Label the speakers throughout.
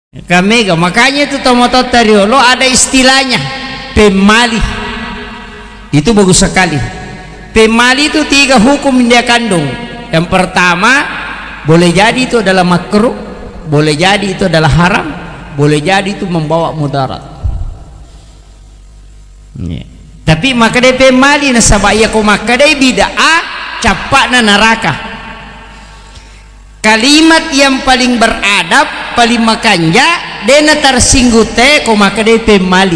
Speaker 1: Kamega, makanya itu Tomoto Tariolo ada istilahnya pemali. Itu bagus sekali. Pemali itu 3 hukum yang dia kandung. Yang pertama, boleh jadi itu adalah makruh, boleh jadi itu adalah haram, boleh jadi itu membawa mudarat. Tapi maka dia pemali na sabaya ko maka dia bid'ah capak na neraka. Kalimat yang paling beradab, paling makanja, dena tersinggute ko maka dia pemali.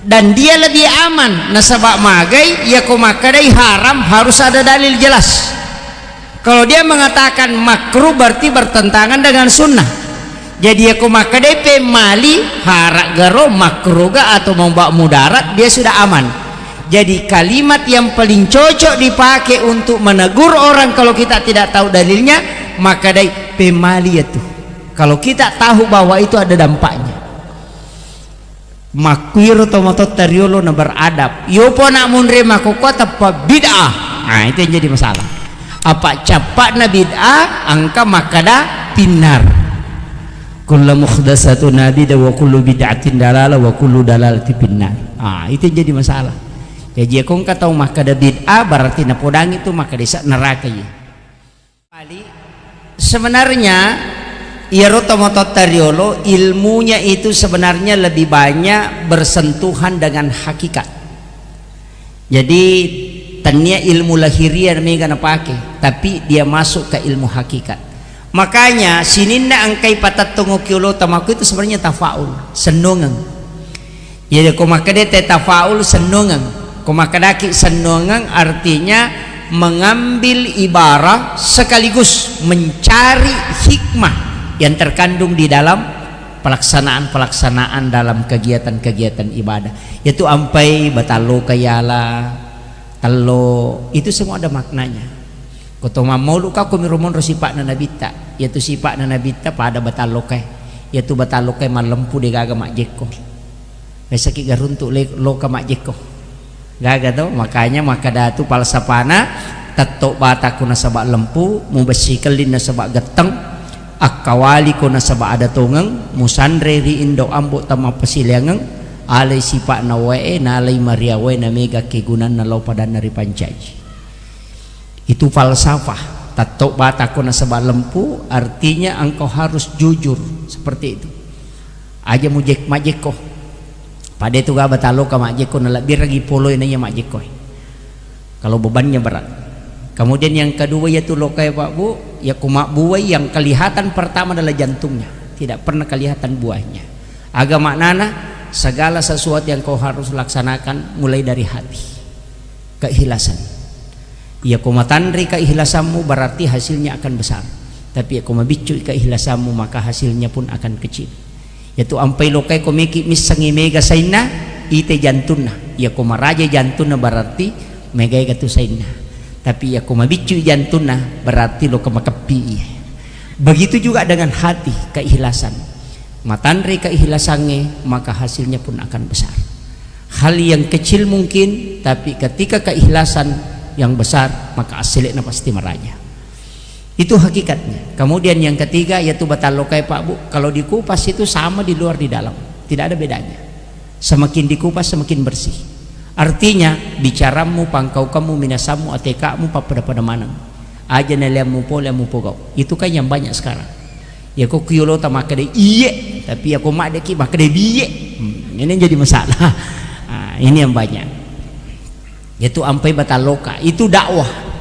Speaker 1: Dan dia lebih aman nasabak magai ya ko maka dia haram harus ada dalil jelas. Kalau dia mengatakan makruh berarti bertentangan dengan sunnah. Jadi ya ko maka dia pemali harak garo makruh ga atau membawa mudarat, dia sudah aman. Jadi kalimat yang paling cocok dipakai untuk menegur orang kalau kita tidak tahu dalilnya, maka dia pemali itu. Kalau kita tahu bahwa itu ada dampaknya. Makwiro Tomoto Tariolo na beradab. Yopo nak munrema koko tapa bid'ah. Nah, itu yang jadi masalah. Apa capak na bid'ah angka makada pinar. Kullu mukhdatsatun nabida wa kullu bid'atin dalalah wa kullu dalalati pinar. Ah, itu yang jadi masalah. Jadi kong kata makada bid'ah berarti na podang itu maka desa neraka ya. Sebenarnya Tomoto Tariolo ilmunya itu sebenarnya lebih banyak bersentuhan dengan hakikat. Jadi tania ilmu lahiriah mereka pakai, tapi dia masuk ke ilmu hakikat. Makanya sininda angkai patat tungukiulo tamaku itu sebenarnya tafaul, senungan. Jadi komakade tafaul senungan, komakadaki senungan artinya mengambil ibarah sekaligus mencari hikmah yang terkandung di dalam pelaksanaan dalam kegiatan-kegiatan ibadah. Yaitu ampai batalo kayala talo, itu semua ada maknanya. Kotoma maulu ka kumirumon ro sipak na nabita, yaitu sipak na nabita pada batalo kay, yaitu batalo kay malempu de gaga makjeko. Besaki garuntu lo ka makjeko. Gaga to, makanya makada tu palsapana tato bata kuna sabak lempu, mubasikalin na sabak geteng, akawali ko na sabak ada tungang, musandre ri indo ambo tama pasiliangang, alay sipak na wae na alay maria wae na mega kegunan na law pada nari pancaji. Itu falsafah. Tato bata ko na sabak lempu artinya engkau harus jujur seperti itu. Aja mujek majeko. Pada itu gak batalo ka majeko na labir lagi poloy na ya majeko. Kalau bebannya berat. Kemudian yang kedua yaitu lokai Pak Bu, ya kumak buai yang kelihatan pertama adalah jantungnya, tidak pernah kelihatan buahnya. Agama maknana segala sesuatu yang kau harus laksanakan mulai dari hati, keikhlasan. Ya kumatandri keikhlasanmu berarti hasilnya akan besar. Tapi ya kumabicu keikhlasanmu maka hasilnya pun akan kecil. Yaitu ampai lokai komiki misangi mega saina ite jantuna. Ya kumaraja jantuna berarti mega gatu saina. Tapi ya kumabicu jantuna berarti lo kemakapi. Begitu juga dengan hati, keikhlasan. Matandri keikhlasannya maka hasilnya pun akan besar. Hal yang kecil mungkin, tapi ketika keikhlasan yang besar maka hasilnya pasti meraja. Itu hakikatnya. Kemudian yang ketiga yaitu batalokai Pak Bu, kalau dikupas itu sama di luar di dalam, tidak ada bedanya. Semakin dikupas semakin bersih. Artinya bicaramu, pangkau kamu, minasamu, atekamu, pada mana aja neliamu poliamu pogau. Itu kan yang banyak sekarang. Ya kok kiolo maka de iye, tapi aku mak deki maka de biye. Ini jadi masalah. Nah, ini yang banyak. Yaitu ampai bataloka, itu dakwah.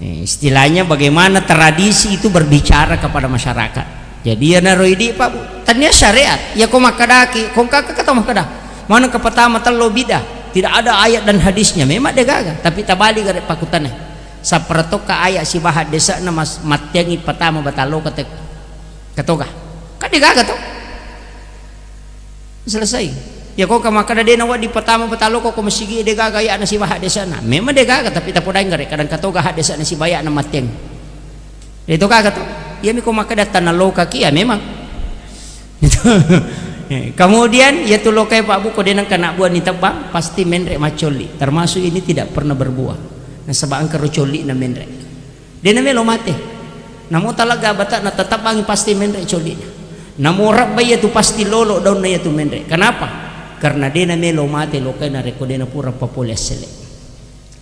Speaker 1: Istilahnya bagaimana tradisi itu berbicara kepada masyarakat. Jadi ya naroidi Pak Bu, tanya syariat. Ya kok makadaki, kok kakak kata makadah. Mana ke pertama telo bidah, tidak ada ayat dan hadisnya. Memang dia gagah, tapi tabali garek pakutannya. Sapertoka ayat si bahad desa na mas matyangi pertama batalo katoga. Kan dia gagah tuh. Selesai. Ya kok makada dia nawa di pertama batalo kok masigi dia gagah ayat na si bahad desa na. Memang dia gagah, tapi tapodai garek kadang katoga had desa na si bayak na matyang. Itu gagah tuh. Ya mi ko makada tanalo kaki ya memang. Itu. Kemudian ya tuh lokai Pak Bu kodenang kena buah ni tebang pasti menrek macoli, termasuk ini tidak pernah berbuah. Nah sebab angker coli na menrek. Dia namanya lo mate. Namun talaga bata na tetap pasti menrek coli. Namorap ba tu pasti lolo daw na tu mendre. Kenapa? Karena dia na melo mate lo kena reko dia na pura populesele.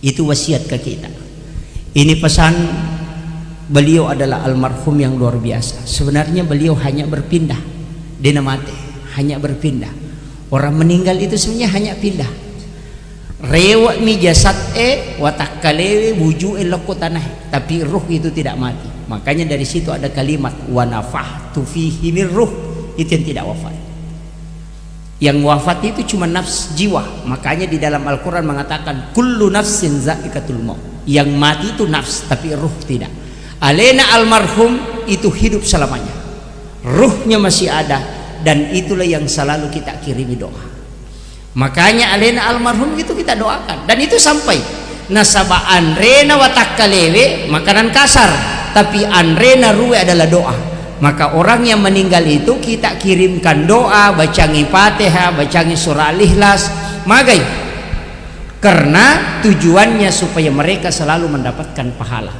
Speaker 1: Itu wasiat ke kita. Ini pesan beliau adalah almarhum yang luar biasa. Sebenarnya beliau hanya berpindah. Dia na mate, hanya berpindah. Orang meninggal itu sebenarnya hanya pindah. Rewa mi jasad watak kalewe buju loko tanah, tapi ruh itu tidak mati. Makanya dari situ ada kalimat wa nafahtu fihi min ruh, itu yang tidak wafat. Yang wafat itu cuma nafs jiwa. Makanya di dalam Al-Quran mengatakan kullu nafsin za'iqatul maut. Yang mati itu nafs, tapi ruh tidak. Alena almarhum itu hidup selamanya, ruhnya masih ada, dan itulah yang selalu kita kirimi doa. Makanya alena almarhum itu kita doakan, dan itu sampai nasaba anrena watakkalewe makanan kasar, tapi anrena ruwe adalah doa. Maka orang yang meninggal itu kita kirimkan doa, bacangi Fatihah, bacangi surah Al-Ikhlas, magai, karena tujuannya supaya mereka selalu mendapatkan pahala.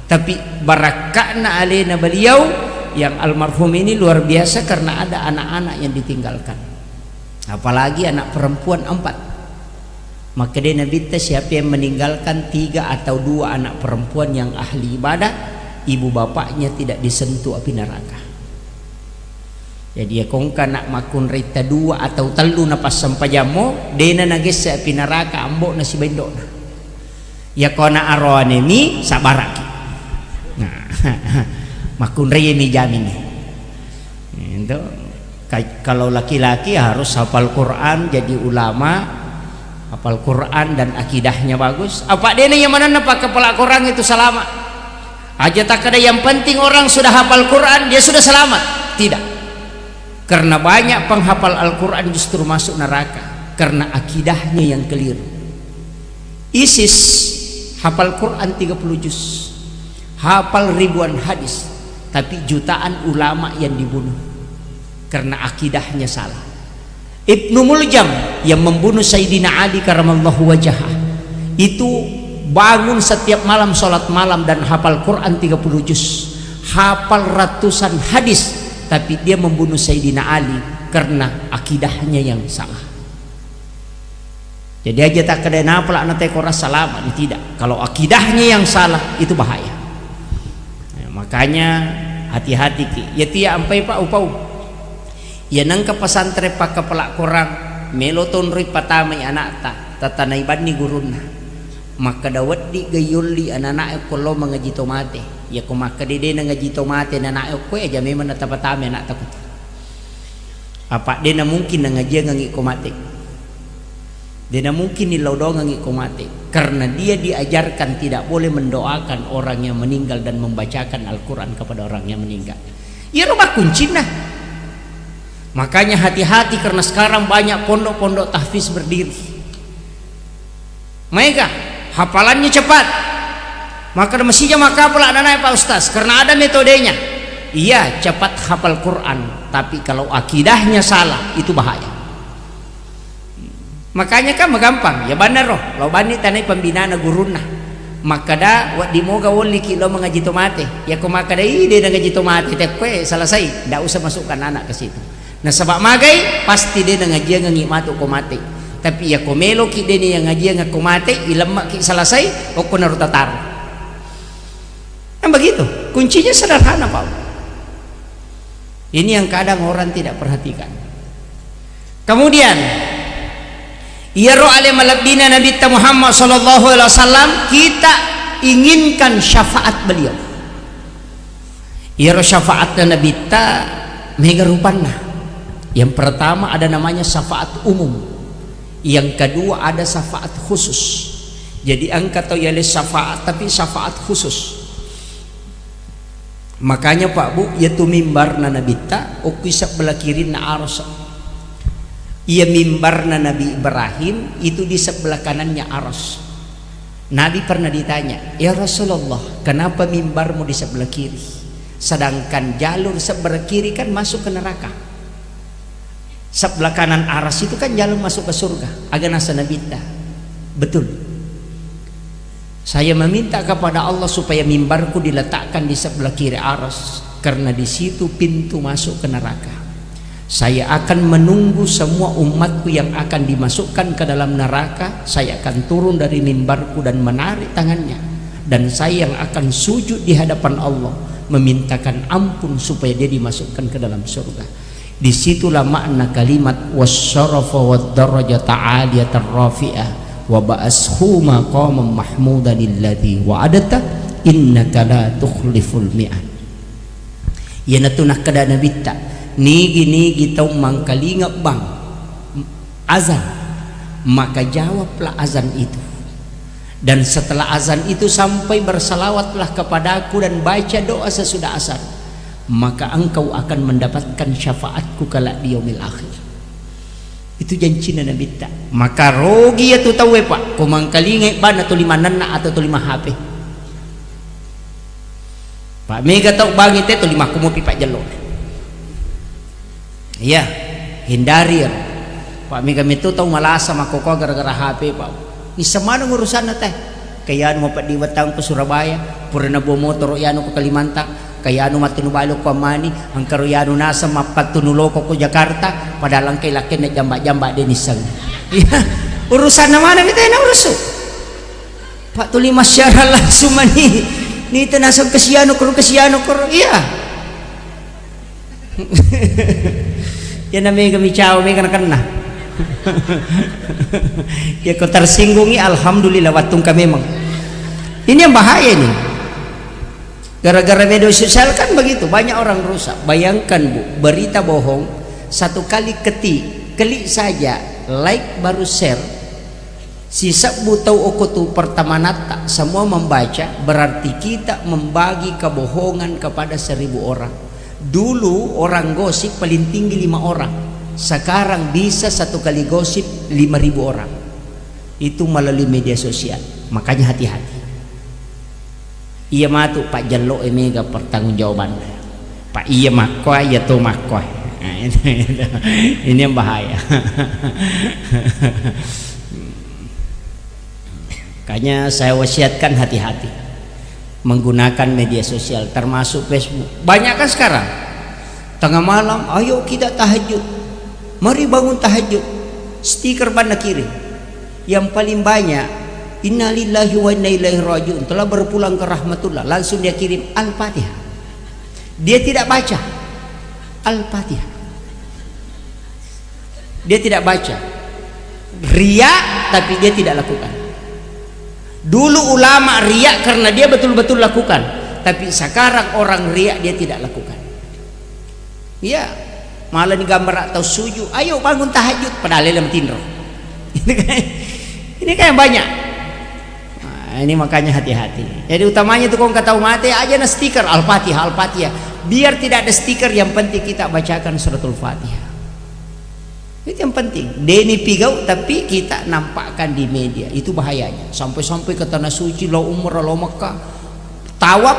Speaker 1: Tapi barakahna alena beliau yang almarhum ini luar biasa karena ada anak-anak yang ditinggalkan, apalagi anak perempuan 4. Maka dia Nabi siapa yang meninggalkan 3 atau 2 anak perempuan yang ahli ibadah, ibu bapaknya tidak disentuh api neraka. Jadi ya kongka nak makun rita 2 atau telu napas sampajamo dena nagis api neraka ambok nasi bendok. Ya kona aroanemi sabaraki. Nah, makun raya mi jamin. Itu kalau laki-laki harus hafal Quran, jadi ulama, hafal Quran dan akidahnya bagus. Apa dia yang mana nampak kepala Quran itu selamat? Aja tak ada, yang penting orang sudah hafal Quran dia sudah selamat. Tidak. Karena banyak penghafal Al-Quran justru masuk neraka karena akidahnya yang keliru. ISIS hafal Quran 30 juz, hafal ribuan hadis, tapi jutaan ulama yang dibunuh karena akidahnya salah. Ibnu Muljam yang membunuh Sayyidina Ali karamallahu wajhah itu bangun setiap malam sholat malam dan hafal Quran 30 juz, hafal ratusan hadis, tapi dia membunuh Sayyidina Ali karena akidahnya yang salah. Jadi aja tak kena napa lah nanti koras salah, tidak. Kalau akidahnya yang salah itu bahaya. Makanya hati-hati ki. Ya tiap ampai pak upau. Ya nang ke pesantren pak kepala korang meloton ri patamai anak ta tatanai bani guruna. Maka dawat di gayuli anak-anak kalau mengaji tomate. Ya ko maka dede ngaji tomate anak ko aja memang natapatame anak takut. Apa dia mungkin ngaji ngangi komate. Dia mungkin nilau doang ngangi komate karena dia diajarkan tidak boleh mendoakan orang yang meninggal dan membacakan Al-Quran kepada orang yang meninggal. Ya rumah kunci nah. Makanya hati-hati karena sekarang banyak pondok-pondok tahfiz berdiri. Mereka hafalannya cepat. Maka mestinya maka pula anak-anak Pak Ustaz karena ada metodenya. Iya, cepat hafal Quran, tapi kalau akidahnya salah itu bahaya. Makanya kan gampang ya benar roh lo bani tanai pembinaan guruna maka dah wak dimoga woli kilo mengaji tomate ya ko maka dah ide ngaji tomate tekwe selesai ndak usah masukkan anak ke situ. Nah sebab magai pasti dia ngaji ngangi matu komate tapi ya ko melo ki dia yang ngaji ngak komate ilemak ki selesai o ko narutatar. Nah begitu kuncinya sederhana Pak. Ini yang kadang orang tidak perhatikan. Kemudian ya roh alim malabina Nabi Muhammad sallallahu alaihi wasallam kita inginkan syafaat beliau. Ya roh syafaat Nabi ta mega rupana. Yang pertama ada namanya syafaat umum. Yang kedua ada syafaat khusus. Jadi angkat atau ya syafaat tapi syafaat khusus. Makanya Pak Bu yaitu mimbar na Nabi ta ukisa belakirin na aras. Ia mimbarna Nabi Ibrahim itu di sebelah kanannya aras. Nabi pernah ditanya, ya Rasulullah, kenapa mimbarmu di sebelah kiri? Sedangkan jalur sebelah kiri kan masuk ke neraka. Sebelah kanan aras itu kan jalur masuk ke surga. Agak nasa Nabi ta. Betul. Saya meminta kepada Allah supaya mimbarku diletakkan di sebelah kiri aras, karena di situ pintu masuk ke neraka. Saya akan menunggu semua umatku yang akan dimasukkan ke dalam neraka. Saya akan turun dari mimbarku dan menarik tangannya, dan saya yang akan sujud di hadapan Allah memintakan ampun supaya dia dimasukkan ke dalam surga. Disitulah makna kalimat wasyarafa wad-darajata 'aliyatar rafi'ah wa ba'ashu maqaman mahmudan alladhi wa'adata innaka la tukhliful mi'ad. Yana tunah kada nabitta nigi tau mangkalinga bang azan, maka jawablah azan itu, dan setelah azan itu sampai bersalawatlah kepadaku dan baca doa sesudah azan, maka engkau akan mendapatkan syafaatku kelak di yaumil akhir. Itu janji Nabi tak. Maka rogi itu tahu pak, kumangkalinga ban atau 5 nana atau 5 HP. Pak Mega tahu bangit itu 5 kumupi Pak Jalo. Iya, hindari ya. Pak Mega itu tahu malasa makoko gara-gara HP pak. Ini semana urusan teh. Kaya anu mapat diwatang ke Surabaya, purna bawa motor yano ke Kalimantan, kaya anu matinubalo ko Amani, ang karuyano nasa mapat tunuloko ko Jakarta, padahal ang kay laki na jamba-jamba din isang. Iya, urusan naman kita na urusan. Pak tuli masyara langsung mani. Nito nasag kasiyano ko, iya. Yan na may gamichaw, may kena. Ya kau tersinggungi, alhamdulillah watung kami memang. Ini yang bahaya nih. Gara-gara media sosial kan begitu, banyak orang rusak. Bayangkan Bu, berita bohong satu kali klik saja, like baru share. Sisa Bu tahu okutu pertama nata semua membaca, berarti kita membagi kebohongan kepada 1000 orang. Dulu orang gosip paling tinggi 5 orang, sekarang bisa satu kali gosip 5.000 orang. Itu melalui media sosial. Makanya hati-hati. Iya matu Pak Jalo Mega pertanggungjawaban. Pak iya makoy ya tuh makoy. Nah, ini yang bahaya. Makanya saya wasiatkan hati-hati menggunakan media sosial, termasuk Facebook. Banyak kan sekarang tengah malam, ayo kita tahajud, mari bangun tahajud, stiker banda kirim. Yang paling banyak innalillahi wa inna ilaihi rajiun, telah berpulang ke rahmatullah, langsung dia kirim Al-Fatihah. Dia tidak baca Al-Fatihah, dia tidak baca, riya, tapi dia tidak lakukan. Dulu ulama riak karena dia betul-betul lakukan, tapi sekarang orang riak dia tidak lakukan. Iya, malah digambar atau sujud, ayo bangun tahajud, padahal dalam tindro. Ini kayak banyak. Nah, ini makanya hati-hati. Jadi utamanya itu kau kata mati aja na stiker Al-Fatihah, Al-Fatihah. Biar tidak ada stiker, yang penting kita bacakan suratul Fatihah. Itu yang penting. Deni pigau tapi kita nampakkan di media, itu bahayanya. Sampai-sampai ke tanah suci, lo umrah, lo Mekah, tawaf,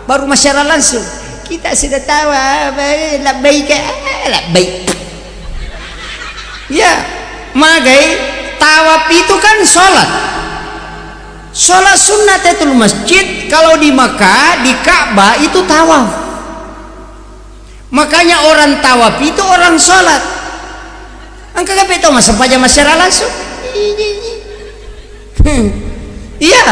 Speaker 1: baru masyarakat langsung kita sudah tawaf, labbaik, labbaik. Ya, magai tawaf itu kan sholat sunat itu masjid. Kalau di Mekah, di Ka'bah itu tawaf. Makanya orang tawaf itu orang sholat. Angka kape itu masa pajak masyarakat langsung. Iya,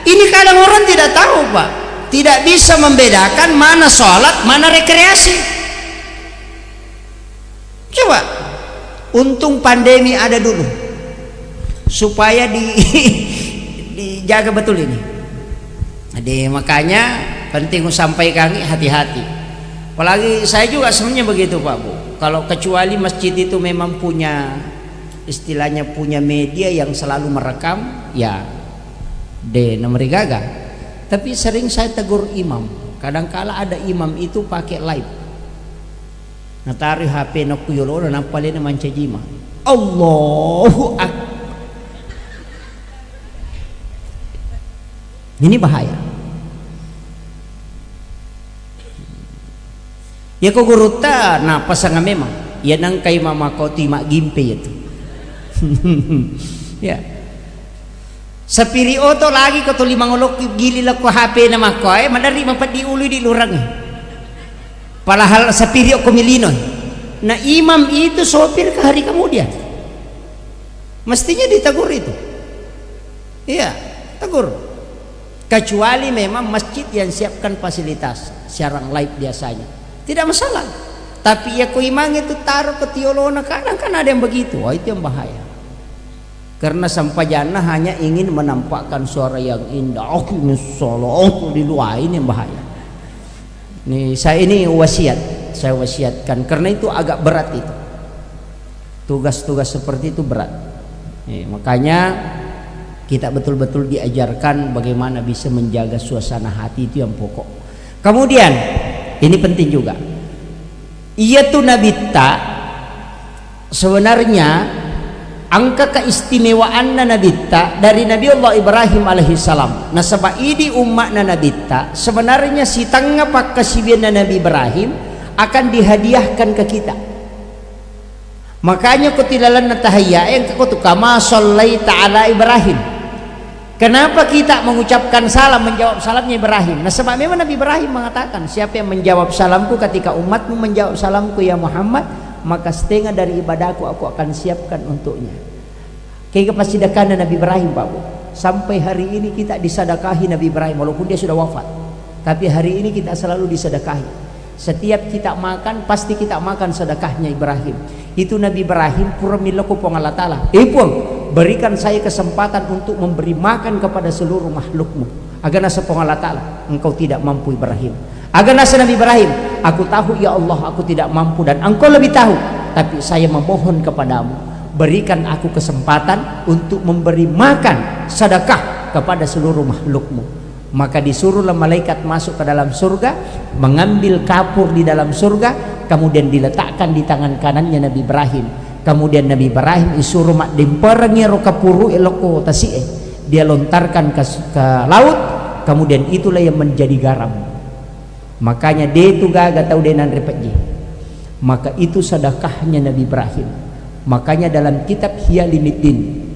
Speaker 1: ini kadang orang tidak tahu Pak, tidak bisa membedakan mana sholat, mana rekreasi. Coba, untung pandemi ada dulu, supaya dijaga betul ini. Jadi makanya penting sampaikan hati-hati. Apalagi saya juga sebenarnya begitu Pak Bu. Kalau kecuali masjid itu memang punya istilahnya punya media yang selalu merekam, ya nomor gaga. Tapi sering saya tegur imam. Kadangkala ada imam itu pakai live. Natari HP nak kuyolo na nampalin naman cajima. Allahu Akbar. Ini bahaya. Ya kau guruta na pasangan memang ya nang kay mama ko ti magimpe itu. Ya sa pirioto lagi ko to 5 ulok gilila ko HP na makoy madari mapadi uli di lurang. Palahal sa pirio ko milino Nah imam itu sopir ke hari kemudian, mestinya ditegur itu. Iya, tegur. Kecuali memang masjid yang siapkan fasilitas siaran live biasanya, tidak masalah. Tapi ya imam itu taruh ke tiolona, kadang kan ada yang begitu. Wah, itu yang bahaya. Karena sampajana hanya ingin menampakkan suara yang indah. Oh ini solo, oh di luar, ini yang bahaya. Nih saya ini wasiat, saya wasiatkan karena itu agak berat itu. Tugas-tugas seperti itu berat. Makanya kita betul-betul diajarkan bagaimana bisa menjaga suasana hati, itu yang pokok. Kemudian ini penting juga. Ia tuh nabita sebenarnya angka keistimewaan nabita dari Nabi Allah Ibrahim alaihissalam. Nah sebab ini umat nabita sebenarnya si tengah pak kasibian Nabi Ibrahim akan dihadiahkan ke kita. Makanya kutilalan natahaya yang kau kama sallaita ala Ibrahim. Kenapa kita mengucapkan salam, menjawab salamnya Ibrahim? Nah sebab memang Nabi Ibrahim mengatakan, siapa yang menjawab salamku ketika umatmu menjawab salamku ya Muhammad, maka setengah dari ibadahku aku akan siapkan untuknya. Kayak kepasidakanan Nabi Ibrahim Pak Bu. Sampai hari ini kita disedekahi Nabi Ibrahim walaupun dia sudah wafat. Tapi hari ini kita selalu disedekahi. Setiap kita makan pasti kita makan sedekahnya Ibrahim. Itu Nabi Ibrahim puramilaku pong Allah Ta'ala. Puang, berikan saya kesempatan untuk memberi makan kepada seluruh makhlukmu. Agar nasa pong Allah Ta'ala, engkau tidak mampu Ibrahim. Agar nasa Nabi Ibrahim, aku tahu ya Allah aku tidak mampu dan engkau lebih tahu. Tapi saya memohon kepadamu, berikan aku kesempatan untuk memberi makan sedekah kepada seluruh makhlukmu. Maka disuruhlah malaikat masuk ke dalam surga, mengambil kapur di dalam surga, kemudian diletakkan di tangan kanannya Nabi Ibrahim. Kemudian Nabi Ibrahim disuruh mak dimperangnya kapuru eloko tasie, dia lontarkan ke laut, kemudian itulah yang menjadi garam. Makanya dia itu gak tahu denan repetji. Maka itu sedekahnya Nabi Ibrahim. Makanya dalam kitab Hiyalimuddin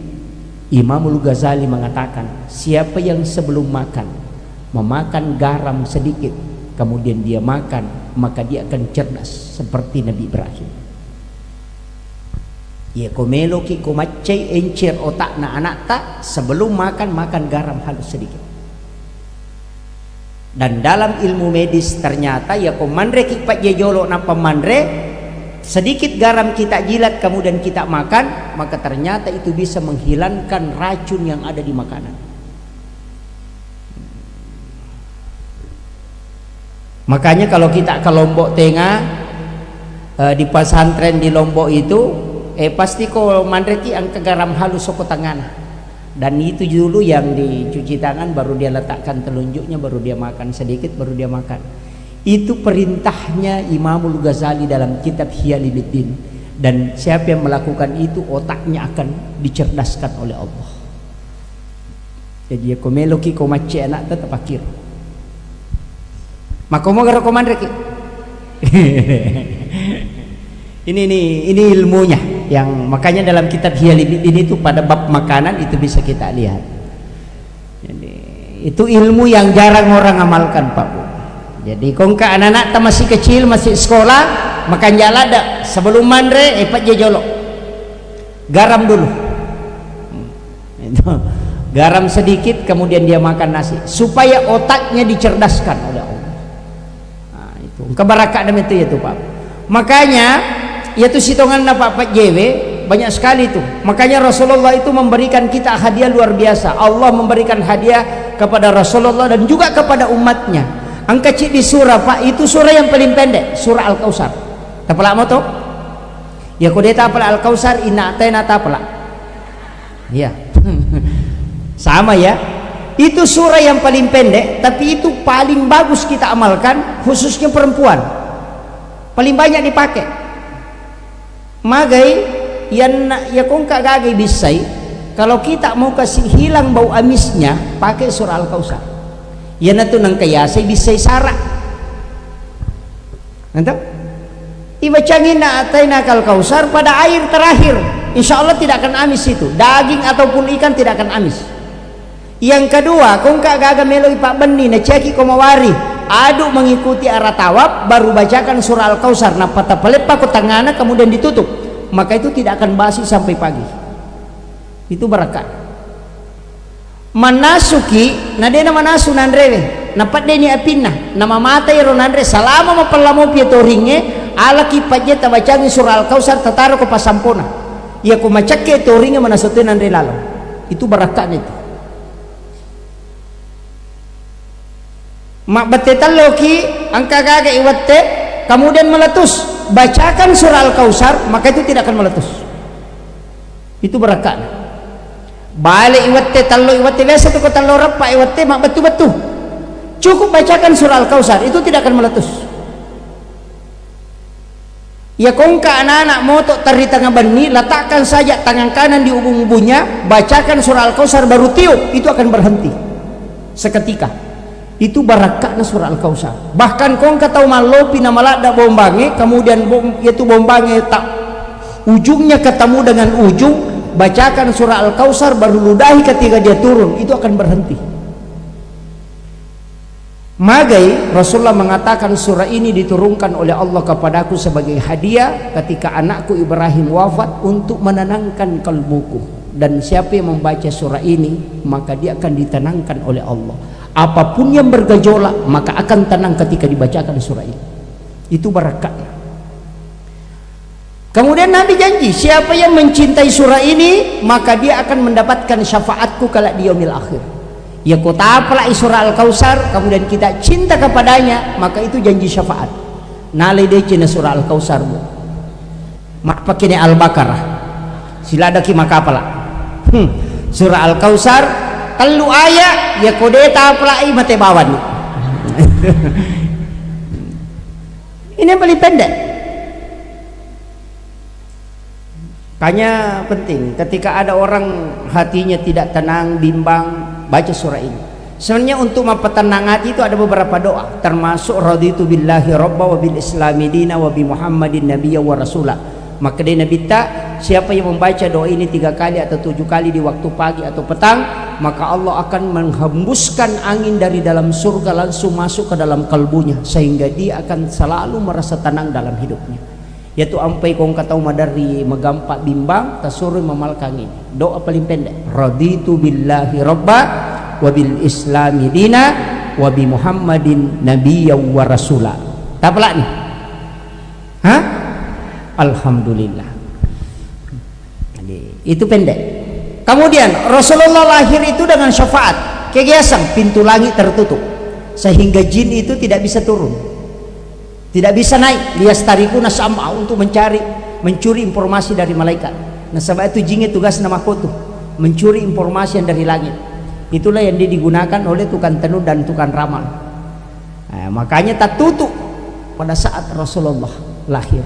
Speaker 1: Imamul Ghazali mengatakan, siapa yang sebelum makan memakan garam sedikit kemudian dia makan, maka dia akan cerdas seperti Nabi Ibrahim. Ya komelo ki komacai encer otak na anak tak sebelum makan garam halus sedikit. Dan dalam ilmu medis ternyata ya komandre ki pak jolo na pemandre sedikit garam kita jilat kemudian kita makan, maka ternyata itu bisa menghilangkan racun yang ada di makanan. Makanya kalau kita ke Lombok Tengah, di pesantren di Lombok itu pasti kok mandreki angka garam halus soko tangan. Dan itu dulu yang dicuci tangan, baru dia letakkan telunjuknya, baru dia makan sedikit, baru dia makan. Itu perintahnya Imamul Ghazali dalam kitab Hiyalimuddin. Dan siapa yang melakukan itu otaknya akan dicerdaskan oleh Allah. Jadi komeloki komace anak tetap akhir. Maka mau gara komandre ini ilmunya yang makanya dalam kitab Hiyalimuddin itu pada bab makanan itu bisa kita lihat. Jadi itu ilmu yang jarang orang amalkan Pak Bu. Jadi kongka anak-anak masih kecil masih sekolah makan jalada sebelum mandre pak jejolok garam dulu. Itu garam sedikit kemudian dia makan nasi supaya otaknya dicerdaskan oleh Allah. Kebarakah demi itu ya tuh Pak. Makanya yaitu sitongan Pak JW banyak sekali tuh. Makanya Rasulullah itu memberikan kita hadiah luar biasa. Allah memberikan hadiah kepada Rasulullah dan juga kepada umatnya. Angka cik di surah Pak, itu surah yang paling pendek, surah Al-Kautsar. Tapalak mo to? Ya kudeta apala Al-Kautsar inna atayna tapalak. Iya. Sama ya. Itu surah yang paling pendek, tapi itu paling bagus kita amalkan, khususnya perempuan. Paling banyak dipakai. Magai yang ya kongka gagai bisai, kalau kita mau kasih hilang bau amisnya, pakai surah Al-Kautsar. Ya natu nang kaya saya bisai sarak. Nanti ibacangin na atayna Al-Kautsar pada air terakhir. Insya Allah tidak akan amis itu. Daging ataupun ikan tidak akan amis. Yang kedua, kung kagaga meloy Pak Benih na ceki komawari aduk mengikuti arah tawaf, baru bacakan surah Al-Kautsar. Nah patapalepa ko tangana kemudian ditutup, maka itu tidak akan basi sampai pagi. Itu berkah. Manasuki nadena manasu nandrewe napat deni apinna nama mata iro nandre salama mapalamo pietoringe ala kipatnya tabacangi surah Al-Kautsar tataro ko pasampona ya ko macakke toringe manasute nandre lalo. Itu berkah itu. Mak betetan loki angka gaga iwatte kemudian meletus, bacakan surah Al-Kautsar, maka itu tidak akan meletus. Itu berkah. Balik iwatte tallo iwatte biasa tuh tallo rapa iwatte mak betu-betu. Cukup bacakan surah Al-Kautsar, itu tidak akan meletus. Ya kongka anak-anak motok tari tengah bani, letakkan saja tangan kanan di ubun-ubunnya, bacakan surah Al-Kautsar baru tiup, itu akan berhenti seketika. Itu barakahnya surah Al-Kautsar. Bahkan kong kata malopi nama lada bombange, kemudian itu bombange tak ujungnya ketemu dengan ujung, bacakan surah Al-Kautsar baru ludahi ketika dia turun, itu akan berhenti. Magai Rasulullah mengatakan surah ini diturunkan oleh Allah kepadaku sebagai hadiah ketika anakku Ibrahim wafat untuk menenangkan kalbuku, dan siapa yang membaca surah ini maka dia akan ditenangkan oleh Allah. Apapun yang bergejolak maka akan tenang ketika dibacakan surah ini. Itu barakah. Kemudian Nabi janji siapa yang mencintai surah ini maka dia akan mendapatkan syafaatku kala di yaumil akhir. Ya kota apalah surah Al-Kautsar kemudian kita cinta kepadanya, maka itu janji syafaat. Nale de cina surah Al-Kautsar bu mak pakine Al-Baqarah silada ki maka apalah surah Al-Kautsar kalau ayat ya kodeta pelai mate bawan. Ini yang paling pendek. Makanya penting ketika ada orang hatinya tidak tenang, bimbang, baca surah ini. Sebenarnya untuk mempertenang hati itu ada beberapa doa, termasuk raditu billahi rabba wa bil islami dina wa bi muhammadin nabiyya wa rasula. Maka dia Nabi tak siapa yang membaca doa ini 3 kali atau 7 kali di waktu pagi atau petang, maka Allah akan menghembuskan angin dari dalam surga langsung masuk ke dalam kalbunya sehingga dia akan selalu merasa tenang dalam hidupnya. Yaitu ampai kong kata dari megampak bimbang tasuri memalkang ini. Doa paling pendek. Raditu billahi rabba wa bil islami dina wa bi muhammadin nabiyya wa rasula. Tak pelak nih. Hah? Alhamdulillah. Itu pendek. Kemudian Rasulullah lahir itu dengan syafaat. Kegiasan pintu langit tertutup sehingga jin itu tidak bisa turun, tidak bisa naik. Liyastarikuna sam'a untuk mencuri informasi dari malaikat. Nah sebab itu jin tugas nama kotu mencuri informasi yang dari langit. Itulah yang digunakan oleh tukang tenun dan tukang ramal. Nah, makanya tak tutup pada saat Rasulullah lahir.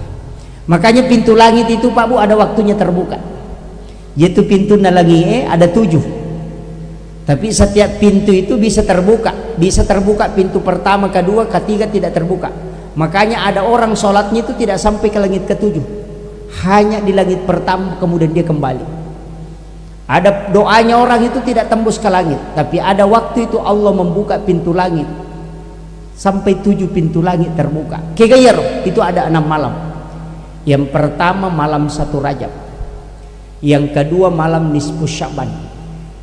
Speaker 1: Makanya pintu langit itu Pak Bu ada waktunya terbuka. Yaitu pintu nalangi ada 7. Tapi setiap pintu itu bisa terbuka. Bisa terbuka pintu pertama, kedua, ketiga tidak terbuka. Makanya ada orang sholatnya itu tidak sampai ke langit ke-7. Hanya di langit pertama kemudian dia kembali. Ada doanya orang itu tidak tembus ke langit. Tapi ada waktu itu Allah membuka pintu langit. Sampai 7 pintu langit terbuka. Kegayar itu ada 6 malam. Yang pertama malam 1 Rajab, yang kedua malam nisfu Sya'ban,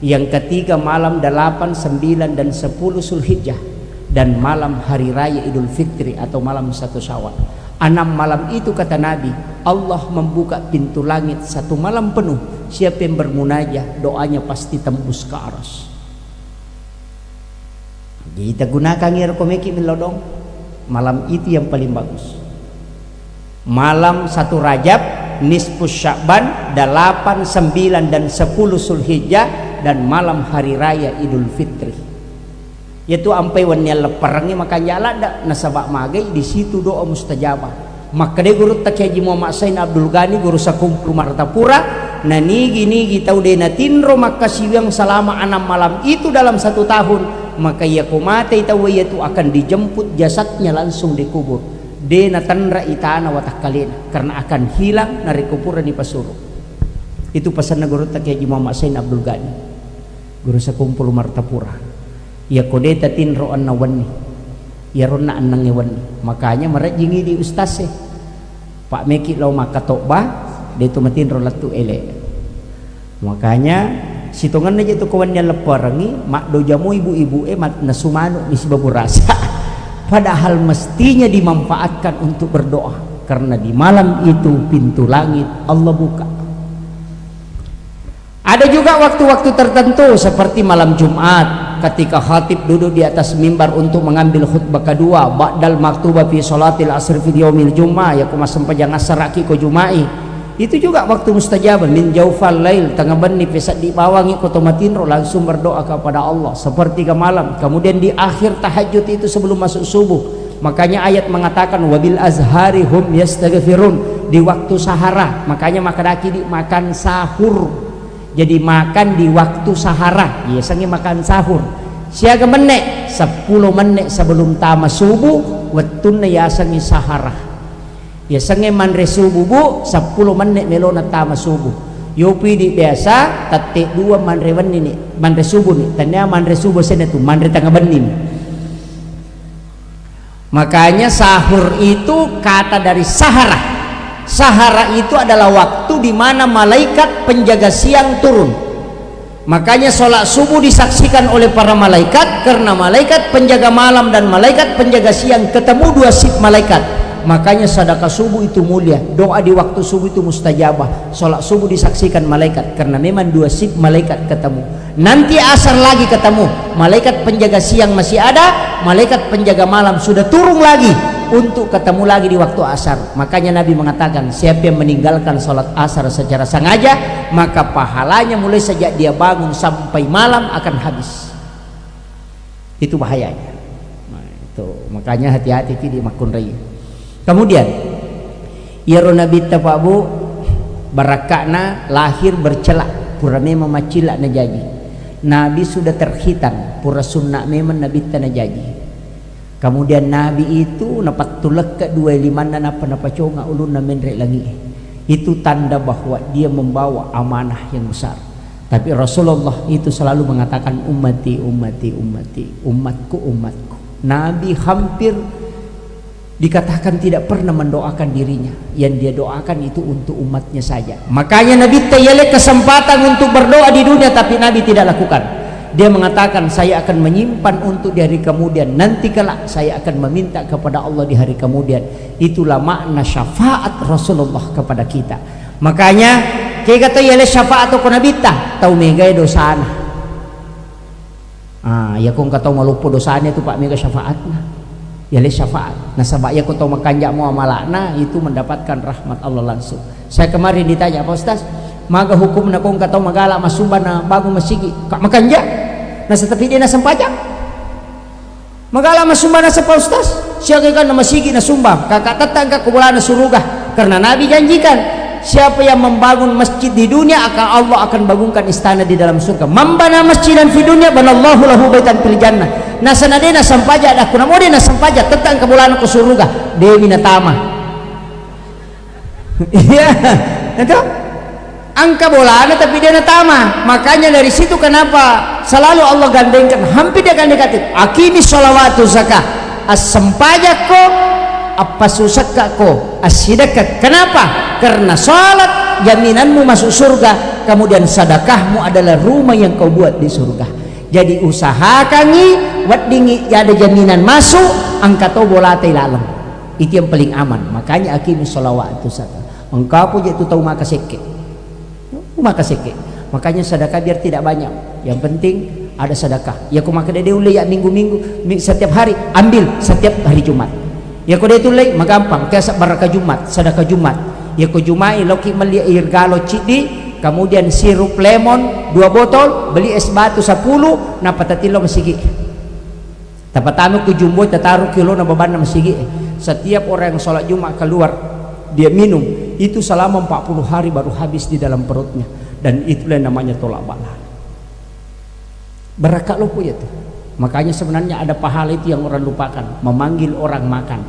Speaker 1: yang ketiga malam 8, 9 dan 10 Zulhijjah, dan malam hari raya Idul Fitri atau malam 1 Syawal. 6 malam itu kata Nabi Allah membuka pintu langit 1 malam penuh. Siapa yang bermunajah doanya pasti tembus ke aras. Kita gunakan ngerkomeki melodong. Malam itu yang paling bagus. Malam 1 Rajab, nisfu Sya'ban, 8, 9 dan 10 Zulhijjah, dan malam hari raya Idul Fitri. Yaitu ampai wanya leperangnya makanya ada nasabak magai di situ doa mustajabah. Maka dia guru tak Haji Muhammad Sain Abdul Ghani guru sakumpul Martapura na nigi tau de natinro maka siwang selama 6 malam itu dalam 1 tahun, maka ia kumate tahu yaitu akan dijemput jasadnya langsung dikubur. Dena tanra itana watak kalena karena akan hilang dari kuburan di Pasuruan. Itu pesan guru tak Haji Muhammad Sain Abdul Ghani guru sakumpul Martapura. Ya kodeta tinro an nawani ya rona anang ewan. Makanya mereka jingi di ustaz Pak Meki lau maka tokbah dia tu matin rolat tu ele. Makanya sitongan aja tu kawan yang leparangi mak do jamu ibu-ibu mat nasumanu ni sibabu rasa. Padahal mestinya dimanfaatkan untuk berdoa karena di malam itu pintu langit Allah buka. Ada juga waktu-waktu tertentu seperti malam Jumat ketika khatib duduk di atas mimbar untuk mengambil khutbah kedua ba'dal maktubah fi salatil asr fi yaumil jum'ah ya kuma sempajang asraki ko jumai. Itu juga waktu mustajab min jaufal lail tengah benni pesat di bawangi ko tomatinro langsung berdoa kepada Allah seperti ke malam. Kemudian di akhir tahajud itu sebelum masuk subuh. Makanya ayat mengatakan wabil azhari hum yastaghfirun, di waktu sahara. Makanya makadaki di makan sahur. Jadi makan di waktu sahara, biasanya makan sahur. Siaga menit 10 menit sebelum tama subuh, wetunna yasangi sahara. Biasanya manre subuh bu 10 menit melona tama subuh. Yopi di biasa tatik 2 manre wen ini, manre subuh nih. Tanya manre subuh sana tu, manre tengah benin. Makanya sahur itu kata dari sahara. Sahara itu adalah waktu di mana malaikat penjaga siang turun. Makanya sholat subuh disaksikan oleh para malaikat karena malaikat penjaga malam dan malaikat penjaga siang ketemu 2 sif malaikat. Makanya sedekah subuh itu mulia, doa di waktu subuh itu mustajabah. Sholat subuh disaksikan malaikat karena memang 2 sif malaikat ketemu. Nanti asar lagi ketemu, malaikat penjaga siang masih ada, malaikat penjaga malam sudah turun lagi untuk ketemu lagi di waktu asar. Makanya Nabi mengatakan siapa yang meninggalkan sholat asar secara sengaja maka pahalanya mulai sejak dia bangun sampai malam akan habis. Itu bahayanya. Nah, itu makanya hati-hati di makun raya. Kemudian ya Nabi tafabu barakakna lahir bercelak pura memang macilak na jadi. Nabi sudah terhitan pura sunnah memang Nabi tanah jadi. Kemudian Nabi itu napat tulak ke 25 napa conga ulun na menrek langi. Itu tanda bahwa dia membawa amanah yang besar. Tapi Rasulullah itu selalu mengatakan ummati ummati ummati, umatku umatku. Nabi hampir dikatakan tidak pernah mendoakan dirinya. Yang dia doakan itu untuk umatnya saja. Makanya Nabi tayale kesempatan untuk berdoa di dunia tapi Nabi tidak lakukan. Dia mengatakan saya akan menyimpan untuk di hari kemudian, nanti kelak saya akan meminta kepada Allah di hari kemudian. Itulah makna syafaat Rasulullah kepada kita. Makanya kita kata ya syafaat atau nabita tahu mega dosana. Ya kung kataw malupo dosanya itu Pak mega syafaatna. Ya le syafaat. Nah sabak ya kung tahu makanja mo amalana itu mendapatkan rahmat Allah langsung. Saya kemarin ditanya Pak Ustaz, maga hukum na kung kataw magala masumba na bago masigi kak makanja. Nah setapi dia na sampajak magala masumba na sa Ustaz siya kan na masigi na sumba kakak tatang kakubula na surugah karena Nabi janjikan siapa yang membangun masjid di dunia akan Allah akan bangunkan istana di dalam surga. Mambana masjidan fi dunia banallahu lahu baitan fil jannah. Nah sanade na sampajak aku na mo na sampajak tatang kabula ko surugah dewi na tama. Iya itu angka bolana tapi dia natama. Makanya dari situ kenapa selalu Allah gandengkan hampir dia gandenkan akimi sholawatu zakah as-sempajako apa susakako as-sidakah. Kenapa? Karena sholat jaminanmu masuk surga, kemudian sedekahmu adalah rumah yang kau buat di surga. Jadi usahakangi wadingi ada jaminan masuk angkato bolate lalang itu yang paling aman. Makanya akimi sholawatu zakah engkau pun itu tahu maka seke maka seke. Makanya sedekah biar tidak banyak, yang penting ada sedekah. Ya aku maka dia ulai ya minggu-minggu setiap hari ambil setiap hari Jumat. Ya aku dia ulai magampang kayak barakah Jumat sedekah Jumat. Ya aku Jumai loki meli air galon cidi, kemudian sirup lemon 2 botol, beli es batu 10 na patatilo masigi. Tapatano ku jumbo tataruh kilo na baban na masigi. Setiap orang yang sholat Jumat keluar dia minum itu selama 40 hari baru habis di dalam perutnya, dan itulah yang namanya tolak bala. Berkah lo punya tuh. Makanya sebenarnya ada pahala itu yang orang lupakan, memanggil orang makan.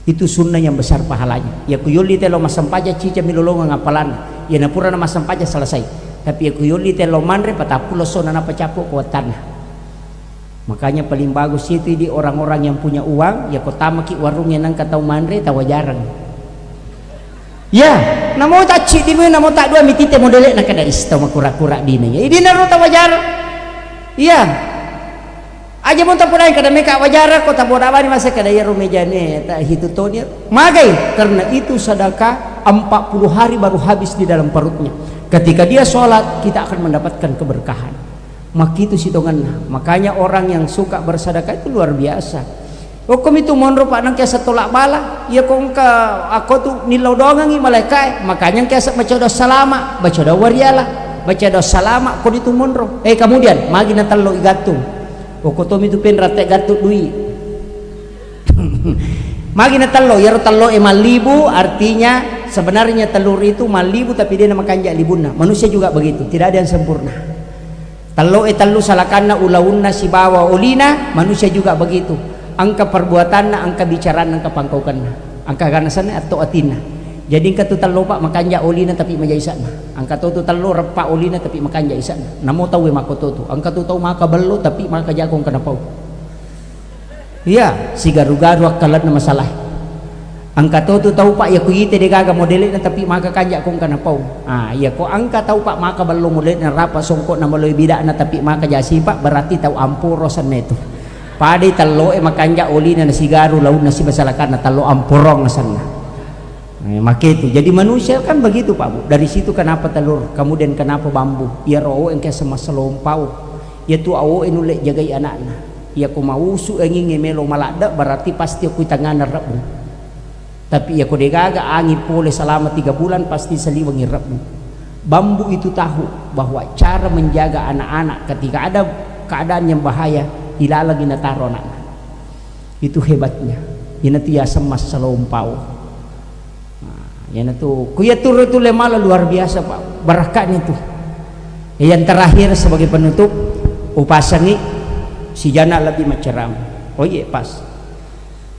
Speaker 1: Itu sunnah yang besar pahalanya. Ya kuyuli telo masampaja cica milolonga ngapalan. Ya napura na masampaja selesai. Tapi ya kuyuli telo manre patapulo sona na pacapo ko tanah. Makanya paling bagus itu di orang-orang yang punya uang, ya kota maki warungnya nang katau manre tawa jarang. Ya, namo tak cik di mana, namo tak dua mitite modelnya nak kada istau makura-kura dina. Ini naruh tawa jarang. Iya. Aja mau tak pulai kada meka wajara kota bodawa ni masa kada ya rumejane tak hitutonya. Magai karena itu sedekah 40 hari baru habis di dalam perutnya. Ketika dia sholat kita akan mendapatkan keberkahan. Maka itu sitongan. Makanya orang yang suka bersedekah itu luar biasa. Hukum itu monro pak nang kiasa tolak bala. Ya kong ka aku tu nilau dongangi malaikat. Makanya kiasa baca doa salama, baca doa warialah, baca doa salama kau itu monro. Kemudian magi na talo igatung. Kotom itu pen rate gatut duit. Magi na talo, yaro talo malibu, artinya sebenarnya telur itu malibu tapi dia nama kanja libuna. Manusia juga begitu, tidak ada yang sempurna. Talo talo salakana ulaunna sibawa ulina, manusia juga begitu. Angka perbuatanna, angka bicaraan, angka pangkaukanna, angka ganasanna atau atina. Jadi angka tu talo pak makanja ulina tapi majaisana. Angka tu talo repa ulina tapi makanja isana. Namo tahu makoto tu. Angka tu tahu maka bello tapi maka jagong kana pau. Iya, si garu-garu akalan na masalah. Angka tu tahu pak ya kuyite de gaga modelina tapi maka kanja kong kana pau. Iya ko angka tahu pak maka bello modelina rapa songkot na maloy bidana tapi maka jasi pak berarti tahu amporosan neto. Padi talo makanja ulina na si garu laun na si basalakan na talo ampurong na sana. Maka itu jadi manusia kan begitu Pak Bu. Dari situ kenapa telur, kemudian kenapa bambu. Ya roh engke sama selompau. Ya tu awo enule jagai anaknya. Ya ku mausu engin ngemelo malada berarti pasti aku tangan rebu. Tapi ya ku degaga angin pole selama 3 bulan pasti seliwangi rebu. Bambu itu tahu bahwa cara menjaga anak-anak ketika ada keadaan yang bahaya ilalagi nataro anak. Itu hebatnya. Ina tia semas selompau. Yang itu kuya turu itu lemala luar biasa Pak berkatnya itu. Yang terakhir sebagai penutup upasangi si jana lebih maceram. Oh iya pas.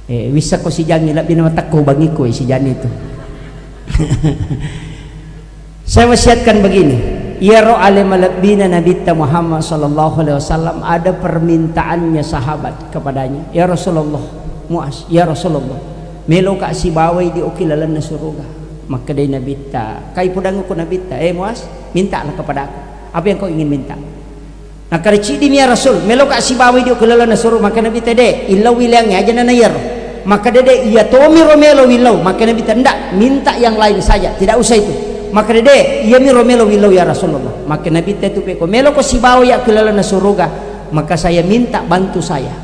Speaker 1: Bisa ko si jani lebih nama takko bangiku si jani itu. Saya wasiatkan begini. Ya ro alim labina Nabi Muhammad sallallahu alaihi wasallam ada permintaannya sahabat kepadanya. Ya Rasulullah, Muaz, ya Rasulullah. Melo ka si bawai di okilalan na surga. Maka dia nabita kai pudang ko nabita Muaz mintalah kepada aku apa yang kau ingin minta. Nah kada cidi ya Rasul melo ka si bawi dio kelala na suruh maka nabita de ilau wilang aja na nayar maka de iya tomi romelo wilau maka nabita ndak minta yang lain saja tidak usah itu maka de iya mi romelo wilau ya Rasulullah maka nabita itu peko melo ko si bawi ya kelala na surga maka saya minta bantu saya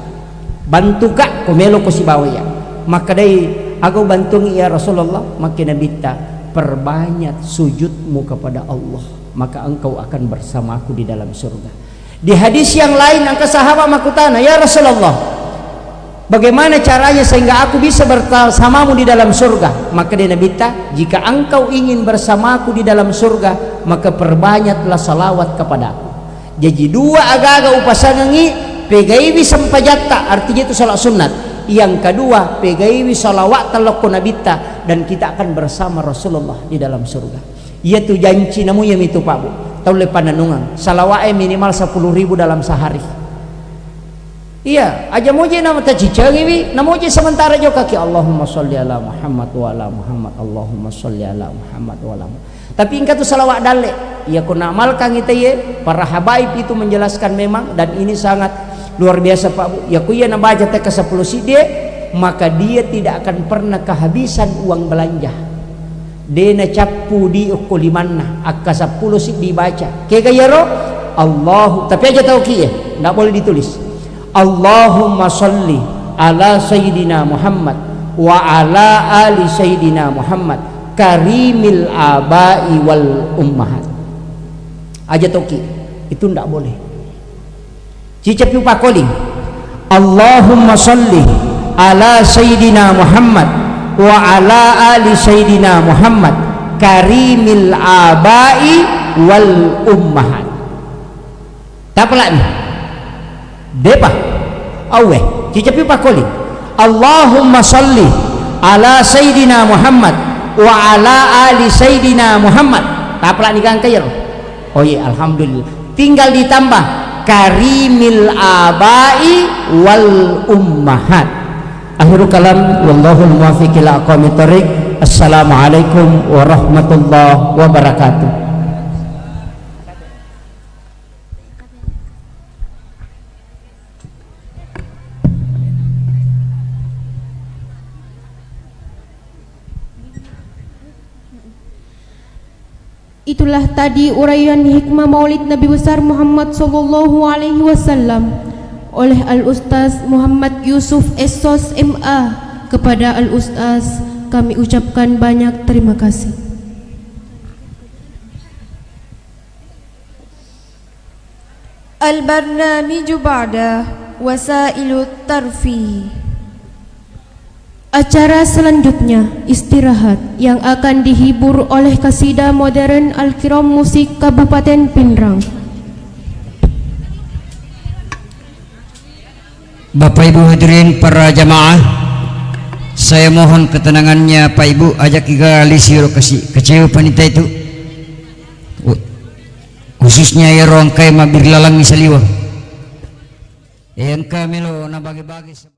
Speaker 1: bantu kak ko melo ko si bawi ya maka de aku bantungi ya Rasulullah makin nabita perbanyak sujudmu kepada Allah maka engkau akan bersamaku di dalam surga. Di hadis yang lain angka sahabat makutana ya Rasulullah bagaimana caranya sehingga aku bisa bersamamu di dalam surga maka dia nabita jika engkau ingin bersamaku di dalam surga maka perbanyaklah salawat kepada aku. Jadi dua aga-aga upasangi pegaiwi sampajatta artinya itu salat sunat. Yang kedua pegaiwi salawat talakku nabita dan kita akan bersama Rasulullah di dalam surga. Ia tu janji namu yang itu Pak Bu tahu lepan nanungan salawat minimal 10.000 dalam sehari. Iya aja moje nama tacicangi namoje sementara jo kaki Allahumma sholli ala Muhammad wa ala Muhammad Allahumma sholli ala Muhammad wa ala Muhammad. Tapi ingkau tu salawat dale ia ku namalkan itu ye para habaib itu menjelaskan memang dan ini sangat luar biasa Pak Bu. Ya kuya na baca ke 10 sidie maka dia tidak akan pernah kehabisan uang belanja. Dia na capu di ukulimanna akka 10 sid dibaca. Ke gayaro Allah tapi aja tahu ki ya, enggak boleh ditulis. Allahumma sholli ala sayyidina Muhammad wa ala ali sayyidina Muhammad karimil abai wal ummahat. Aja tahu ki. Itu enggak boleh. Cicap yupa calling Allahumma sholli ala sayyidina Muhammad wa ala ali sayyidina Muhammad karimil abai wal ummahat. Tapalan depa awe cicap yupa calling Allahumma sholli ala sayyidina Muhammad wa ala ali sayyidina Muhammad. Tapalan ikan kayer. Oh iya alhamdulillah tinggal ditambah karimil abai wal ummahat. Akhirul kalam, wallahul muwaffiq ila aqwamit thoriq. Assalamualaikum warahmatullahi wabarakatuh.
Speaker 2: Itulah tadi uraian hikmah Maulid Nabi besar Muhammad sallallahu alaihi wasallam oleh Al-Ustaz Muhammad Yusuf Essos MA. Kepada Al-Ustaz kami ucapkan banyak terima kasih.
Speaker 3: Al-barnamiju ba'da wasailut tarfi.
Speaker 2: Acara selanjutnya istirahat yang akan dihibur oleh kasidah modern Al-Kiram Musik Kabupaten Pindrang.
Speaker 4: Bapak Ibu hadirin para jamaah, saya mohon ketenangannya Pak Ibu, ajak igali siro kecil panitia itu, khususnya ya rongkai mabir lalang misaliwa yang kami lo na bagi-bagi.